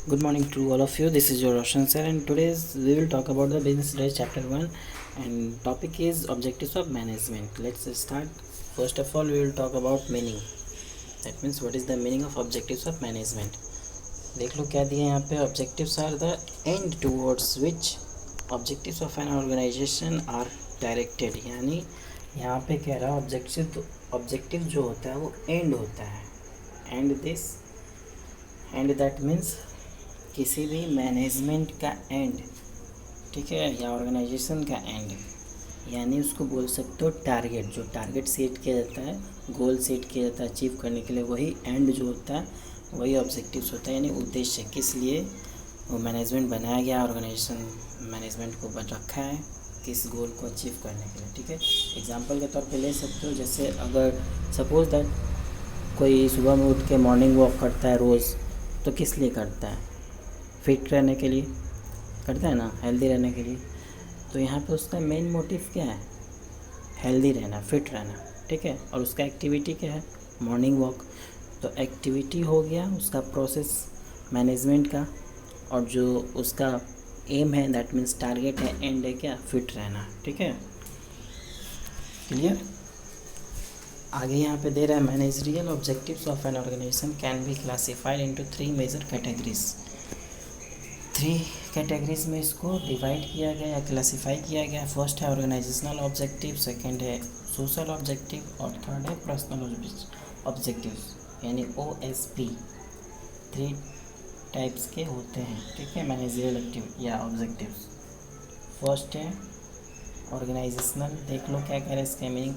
Good morning to all of you. This is your Roshan sir, and today we will talk about the business strategy chapter 1, and topic is objectives of management. Let's start. First of all, we will talk about meaning. That means what is the meaning of objectives of management. देख लो क्या दिए यहाँ पे. Objectives are the end towards which objectives of an organization are directed. यानी यहाँ पे कह रहा है objective जो होता है वो end होता है. एंड दैट मीन्स किसी भी मैनेजमेंट का एंड, ठीक है, या ऑर्गेनाइजेशन का एंड, यानी उसको बोल सकते हो टारगेट. जो टारगेट सेट किया जाता है, गोल सेट किया जाता है अचीव करने के लिए, वही एंड जो होता है वही ऑब्जेक्टिव्स होता है. यानी उद्देश्य किस लिए वो मैनेजमेंट बनाया गया, ऑर्गेनाइजेशन मैनेजमेंट को रखा है किस गोल को अचीव करने के लिए. ठीक है, एग्जांपल के तौर पे ले सकते हो. जैसे अगर सपोज दैट कोई सुबह में उठ के मॉर्निंग वॉक करता है रोज़, तो किस लिए करता है? फिट रहने के लिए करता है ना, हेल्दी रहने के लिए. तो यहाँ पे उसका मेन मोटिव क्या है? हेल्दी रहना, फिट रहना. ठीक है, और उसका एक्टिविटी क्या है? Morning walk. तो एक्टिविटी हो गया उसका प्रोसेस मैनेजमेंट का, और जो उसका एम है, दैट मीन्स टारगेट है, एंड है क्या? फिट रहना. ठीक है, क्लियर. आगे यहाँ पे दे रहा है managerial objectives of an organisation can be classified into 3 major categories. 3 categories में इसको डिवाइड किया गया या क्लासीफाई किया गया. फर्स्ट है ऑर्गेनाइजेशनल ऑब्जेक्टिव, सेकंड है सोशल ऑब्जेक्टिव, और थर्ड है पर्सनल ऑब्जेक्टिव्स, यानी OSP. 3 टाइप्स के होते हैं. ठीक है, मैनेजरियल एक्टिव या ऑब्जेक्टिव्स. फर्स्ट है ऑर्गेनाइजेशनल. देख लो क्या कह रहे हैं इसके मीनिंग.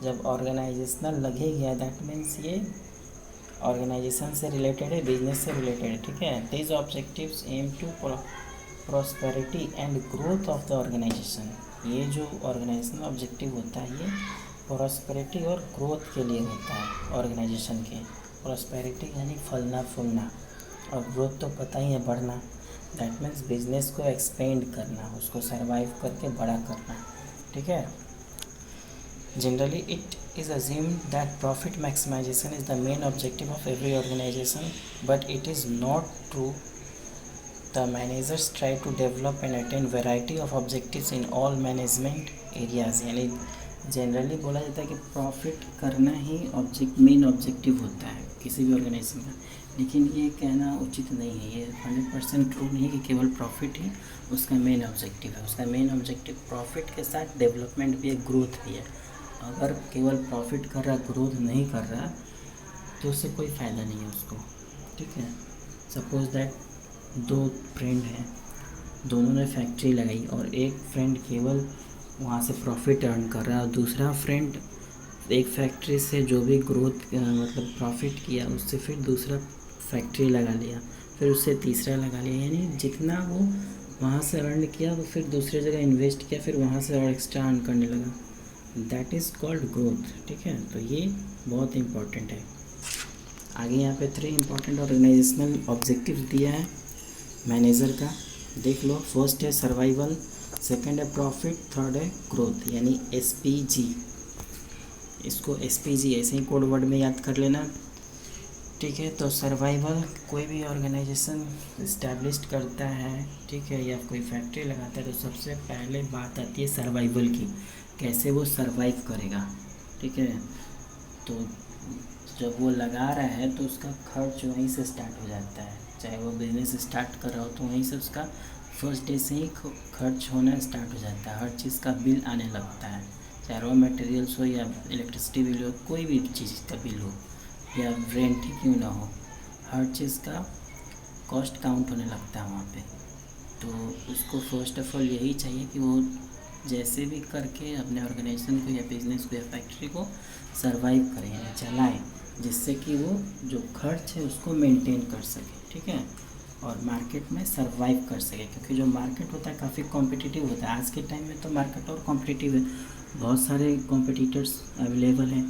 जब ऑर्गेनाइजेशनल लगे गया, दैट मीन्स ये ऑर्गेनाइजेशन से रिलेटेड है, बिजनेस से रिलेटेड है. ठीक है, these objectives aim to prosperity and growth of the organisation. ये जो ऑर्गेनाइजेशनल ऑब्जेक्टिव होता है ये प्रॉस्पेरिटी और ग्रोथ के लिए होता है ऑर्गेनाइजेशन के. प्रॉस्पेरिटी यानी फलना फूलना, और ग्रोथ तो पता ही है, बढ़ना. दैट मीन्स बिजनेस को एक्सपेंड करना, उसको सर्वाइव करके बड़ा करना. ठीक है. Generally, it is assumed that profit maximization is the main objective of every organization, but it is not true. The managers try to develop and attain variety of objectives in all management areas. यानी generally बोला जाता है कि profit करना ही main objective होता है किसी भी ऑर्गेनाइजेशन का, लेकिन ये कहना उचित नहीं है. ये 100% ट्रू नहीं है कि केवल प्रॉफिट ही उसका मेन ऑब्जेक्टिव है. उसका मेन ऑब्जेक्टिव प्रॉफिट के साथ डेवलपमेंट भी है, ग्रोथ भी है. अगर केवल प्रॉफिट कर रहा, ग्रोथ नहीं कर रहा, तो उससे कोई फ़ायदा नहीं है उसको. ठीक है, सपोज दैट 2 फ्रेंड हैं, दोनों ने फैक्ट्री लगाई, और एक फ्रेंड केवल वहाँ से प्रॉफिट अर्न कर रहा है, और दूसरा फ्रेंड एक फैक्ट्री से जो भी ग्रोथ मतलब प्रॉफिट किया, उससे फिर दूसरा फैक्ट्री लगा लिया, फिर उससे तीसरा लगा लिया. यानी जितना वो वहाँ से अर्न किया वो फिर दूसरी जगह इन्वेस्ट किया, फिर वहाँ से और एक्स्ट्रा अर्न करने लगा. That is called growth. ठीक है, तो ये बहुत इम्पॉर्टेंट है. आगे यहाँ पे 3 इम्पॉर्टेंट ऑर्गेनाइजेशनल ऑब्जेक्टिव दिया है मैनेजर का. देख लो. फर्स्ट है सर्वाइवल, सेकंड है प्रॉफिट, थर्ड है ग्रोथ, यानी SPG. इसको SPG ऐसे ही कोड वर्ड में याद कर लेना. ठीक है, तो सर्वाइवल, कोई भी ऑर्गेनाइजेशन इस्टेब्लिश करता है, ठीक है, या कोई फैक्ट्री लगाता है, तो सबसे पहले बात आती है सर्वाइवल की, कैसे वो सर्वाइव करेगा. ठीक है, तो जब वो लगा रहा है तो उसका खर्च वहीं से स्टार्ट हो जाता है. चाहे वो बिजनेस स्टार्ट कर रहा हो तो वहीं से उसका फर्स्ट डे से ही खर्च होना स्टार्ट हो जाता है. हर चीज़ का बिल आने लगता है, चाहे रॉ मटेरियल्स हो या इलेक्ट्रिसिटी बिल हो, कोई भी चीज़ का बिल हो, या रेंट ही क्यों ना हो, हर चीज़ का कॉस्ट काउंट होने लगता है वहाँ पे. तो उसको फर्स्ट ऑफ ऑल यही चाहिए कि वो जैसे भी करके अपने ऑर्गेनाइजेशन को या बिज़नेस को या फैक्ट्री को सर्वाइव करें, या चलाएं, जिससे कि वो जो खर्च है उसको मेंटेन कर सके. ठीक है, और मार्केट में सर्वाइव कर सके, क्योंकि जो मार्केट होता है काफ़ी कॉम्पिटिटिव होता है. आज के टाइम में तो मार्केट और कॉम्पिटिटिव है, बहुत सारे कॉम्पिटिटर्स अवेलेबल हैं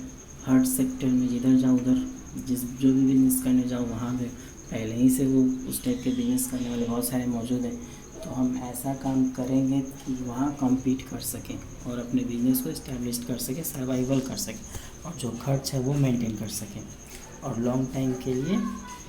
हर सेक्टर में. जिधर जाओ उधर जो भी बिज़नेस करने जाओ वहाँ पे पहले ही से वो उस टाइप के बिज़नेस करने वाले बहुत सारे मौजूद हैं. तो हम ऐसा काम करेंगे कि वहाँ कम्पीट कर सकें और अपने बिज़नेस को इस्टेब्लिश कर सकें, सर्वाइवल कर सकें, और जो खर्च है वो मेंटेन कर सकें, और लॉन्ग टाइम के लिए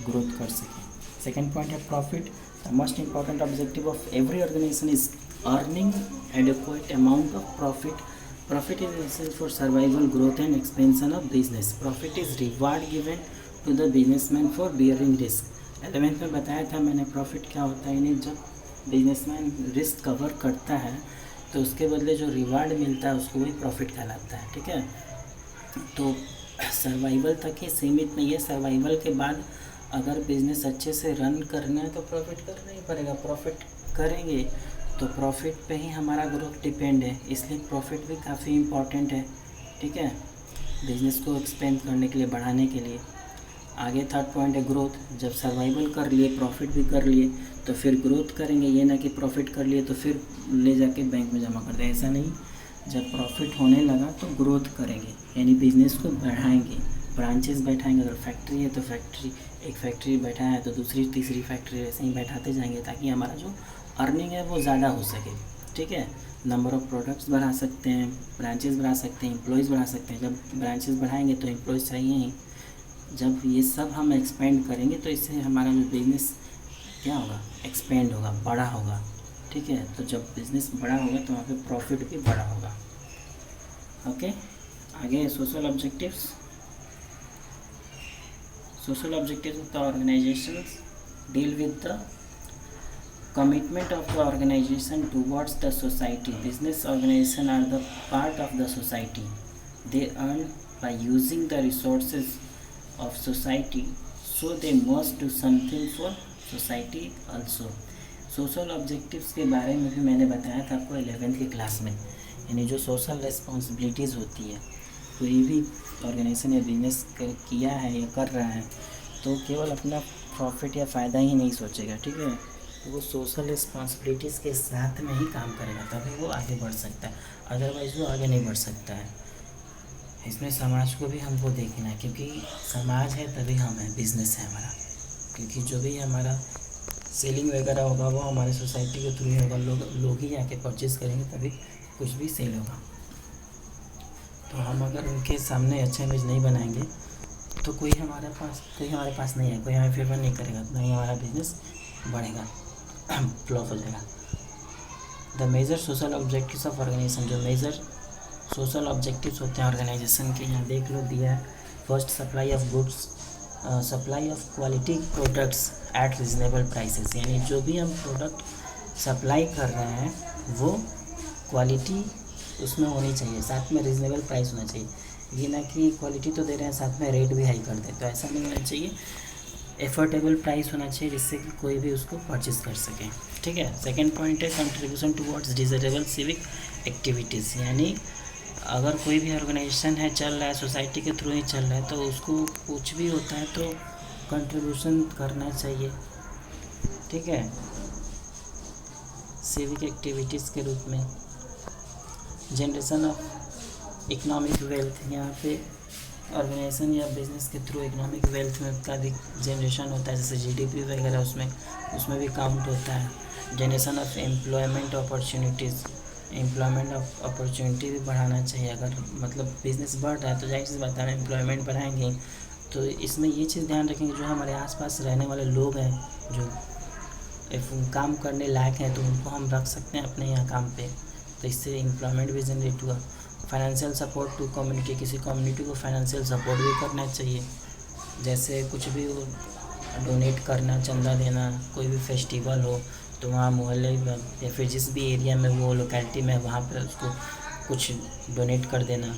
ग्रोथ कर सकें. सेकेंड पॉइंट है profit. The most important objective of every organisation is earning adequate amount of profit. Profit is essential for survival, growth and expansion of business. Profit is reward given to the businessman for bearing risk. 11th में बताया था मैंने profit क्या होता है। इन्हें जब businessman risk cover करता है तो उसके बदले जो रिवार्ड मिलता है उसको वही प्रॉफिट कहलाता है। ठीक है, तो सर्वाइवल तक ही सीमित नहीं है। सर्वाइवल के बाद अगर बिज़नेस अच्छे से रन करना है तो प्रॉफिट करना ही पड़ेगा। प्रॉफिट करेंगे तो प्रॉफिट पे ही हमारा ग्रोथ डिपेंड है, इसलिए प्रॉफिट भी काफ़ी इम्पॉर्टेंट है। ठीक है, बिज़नेस को एक्सपेंड करने के लिए, बढ़ाने के लिए। आगे थर्ड पॉइंट है ग्रोथ। जब सर्वाइवल कर लिए, प्रॉफिट भी कर लिए, तो फिर ग्रोथ करेंगे। ये ना कि प्रॉफिट कर लिए तो फिर ले जाके बैंक में जमा कर दें, ऐसा नहीं। जब प्रॉफिट होने लगा तो ग्रोथ करेंगे, यानी बिज़नेस को बढ़ाएंगे, ब्रांचेस बैठाएंगे। अगर फैक्ट्री है तो फैक्ट्री, एक फैक्ट्री बैठाया है तो दूसरी तीसरी फैक्ट्री ऐसे ही बैठाते जाएंगे, ताकि हमारा जो अर्निंग है वो ज़्यादा हो सके। ठीक है, नंबर ऑफ़ प्रोडक्ट्स बढ़ा सकते हैं, ब्रांचेस बढ़ा सकते हैं, एम्प्लॉयज़ बढ़ा सकते हैं। जब ब्रांचेस बढ़ाएंगे तो एम्प्लॉयज़ चाहिए ही। जब ये सब हम एक्सपेंड करेंगे तो इससे हमारा जो बिज़नेस क्या होगा, एक्सपेंड होगा, बड़ा होगा। ठीक है, तो जब बिज़नेस बड़ा होगा तो वहाँ पे प्रॉफिट भी बड़ा होगा। ओके, आगे social objectives. Social objectives of the organisations deal with the commitment of the organization towards the society. Business organizations are the part of the society. They earn by using the resources of society, so they must do something for society also. Social objectives के बारे में भी मैंने बताया था आपको 11th की class में। यानी जो सोशल रिस्पॉन्सिबिलिटीज़ होती है, कोई भी ऑर्गेनाइजेशन या बिजनेस किया है या कर रहा है तो केवल अपना प्रॉफिट या फ़ायदा ही नहीं सोचेगा। ठीक है, वो सोशल रिस्पॉन्सिबिलिटीज़ के साथ में ही काम करेगा, तभी वो आगे बढ़ सकता है, अदरवाइज़ वो आगे नहीं बढ़ सकता है। इसमें समाज को भी हमको देखना है, क्योंकि समाज है तभी हम हैं, बिजनेस है हमारा। क्योंकि जो भी हमारा सेलिंग वगैरह होगा वो हमारे सोसाइटी के थ्रू ही होगा। लोग ही आके परचेज़ करेंगे तभी कुछ भी सेल होगा। तो हम अगर उनके सामने अच्छा इमेज नहीं बनाएंगे तो कोई हमारे पास नहीं है, कोई हमें फेवर नहीं करेगा, ना ही हमारा बिजनेस बढ़ेगा, फ्लॉप हो जाएगा। The major social objectives of organisation. जो मेजर सोशल ऑब्जेक्टिव्स होते हैं ऑर्गेनाइजेशन के, यहाँ देख लो दिया है। First, supply of goods, supply of quality products at reasonable prices. यानी जो भी हम प्रोडक्ट सप्लाई कर रहे हैं वो क्वालिटी उसमें होनी चाहिए, साथ में रिजनेबल प्राइस होना चाहिए। ये ना कि क्वालिटी तो दे रहे हैं साथ में रेट भी हाई कर दें, तो ऐसा नहीं होना चाहिए। एफोर्डेबल प्राइस होना चाहिए जिससे कि कोई भी उसको परचेज़ कर सके। ठीक है, सेकंड पॉइंट है contribution towards desirable civic activities. यानी अगर कोई भी ऑर्गेनाइजेशन है, चल रहा है, सोसाइटी के थ्रू ही चल रहा है, तो उसको कुछ भी होता है तो कंट्रीब्यूशन करना चाहिए। ठीक है, सिविक एक्टिविटीज़ के रूप में। जनरेशन ऑफ इकोनॉमिक वेल्थ, यहाँ पे ऑर्गेनाइजेशन या बिजनेस के थ्रू इकोनॉमिक वेल्थ में का भी जनरेशन होता है, जैसे जीडीपी वगैरह, उसमें भी काउंट होता है। Generation of employment opportunities, employment opportunity भी बढ़ाना चाहिए। अगर मतलब बिज़नेस बढ़ रहा है तो जाहिर सी बात है एम्प्लॉयमेंट बढ़ाएंगे। तो इसमें ये चीज़ ध्यान रखेंगे, जो हमारे आसपास रहने वाले लोग हैं जो काम करने लायक हैं तो उनको हम रख सकते हैं अपने यहाँ काम पे, तो इससे एम्प्लॉयमेंट भी जनरेट हुआ। फाइनेंशियल सपोर्ट टू कम्युनिटी, किसी कम्युनिटी को फाइनेंशियल सपोर्ट भी करना चाहिए, जैसे कुछ भी हो, डोनेट करना, चंदा देना, कोई भी फेस्टिवल हो तो वहाँ मोहल्ले में या फिर जिस भी एरिया में वो लोकेलिटी में वहाँ पर उसको कुछ डोनेट कर देना।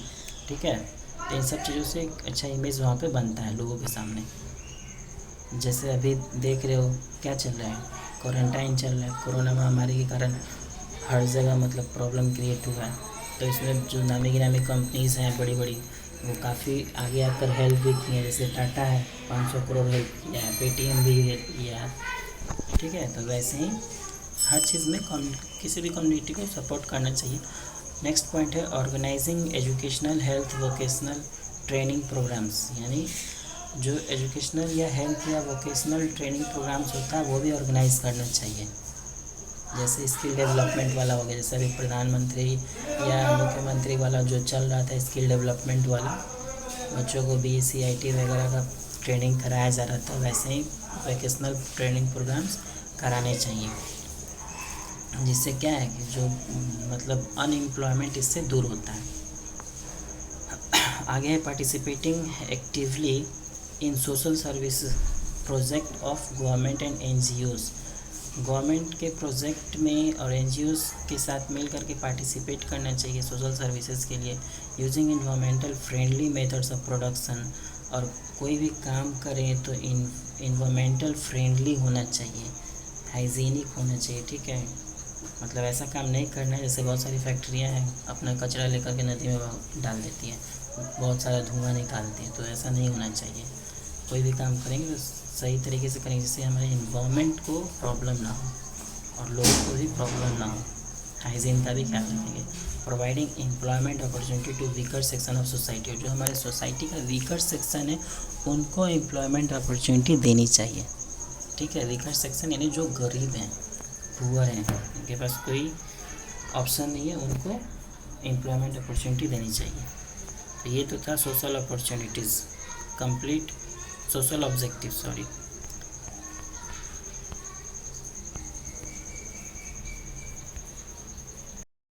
ठीक है, तो इन सब चीज़ों से एक अच्छा इमेज वहाँ पे बनता है लोगों के सामने। जैसे अभी देख रहे हो क्या चल रहा है, क्वारंटाइन चल रहा है, कोरोना महामारी के कारण हर जगह मतलब प्रॉब्लम क्रिएट हुआ है। तो इसमें जो नामी गिरामी कंपनीज़ हैं बड़ी बड़ी, वो काफ़ी आगे आकर हेल्प भी की हैं। जैसे टाटा है, 500 करोड़ हेल्प किया है, पेटीएम भी हेल्प किया है। ठीक है, तो वैसे ही हर चीज़ में किसी भी कम्युनिटी को सपोर्ट करना चाहिए। नेक्स्ट पॉइंट है organising educational, health, vocational training programmes. यानी जो एजुकेशनल या हेल्थ या वोकेशनल ट्रेनिंग प्रोग्राम्स होता है वो भी ऑर्गेनाइज़ करना चाहिए। जैसे स्किल डेवलपमेंट वाला हो गया, जैसे अभी प्रधानमंत्री या मुख्यमंत्री वाला जो चल रहा था स्किल डेवलपमेंट वाला, बच्चों को BSc IT वगैरह का ट्रेनिंग कराया जा रहा था, वैसे ही वोकेशनल ट्रेनिंग प्रोग्राम्स कराने चाहिए, जिससे क्या है कि जो मतलब अनएम्प्लॉयमेंट इससे दूर होता है। आगे है participating actively in social service project of government and NGOs. Government के प्रोजेक्ट में और एनजीओज के साथ मिल करके पार्टिसिपेट करना चाहिए सोशल सर्विसेज के लिए। Using environmental friendly methods of production, और कोई भी काम करें तो इन्वामेंटल फ्रेंडली होना चाहिए, हाइजीनिक होना चाहिए, ठीक है। मतलब ऐसा काम नहीं करना है जैसे बहुत सारी फैक्ट्रियां हैं अपना कचरा लेकर के नदी में डाल देती हैं, बहुत सारा धुआं निकालती हैं, तो ऐसा नहीं होना चाहिए। कोई भी काम करेंगे तो सही तरीके से करेंगे जिससे हमारे इन्वायरमेंट को प्रॉब्लम ना हो और लोगों को भी प्रॉब्लम ना हो, हाइजीन का भी ख्याल रखेंगे। Providing employment opportunity to weaker section of society, जो हमारे सोसाइटी का वीकर सेक्शन है उनको एम्प्लॉयमेंट अपॉर्चुनिटी देनी चाहिए, ठीक है। वीकर सेक्शन यानी जो गरीब हैं, पुअर हैं, उनके पास कोई ऑप्शन नहीं है, उनको एम्प्लॉयमेंट अपॉर्चुनिटी देनी चाहिए। तो ये तो था social opportunities complete, social objective sorry.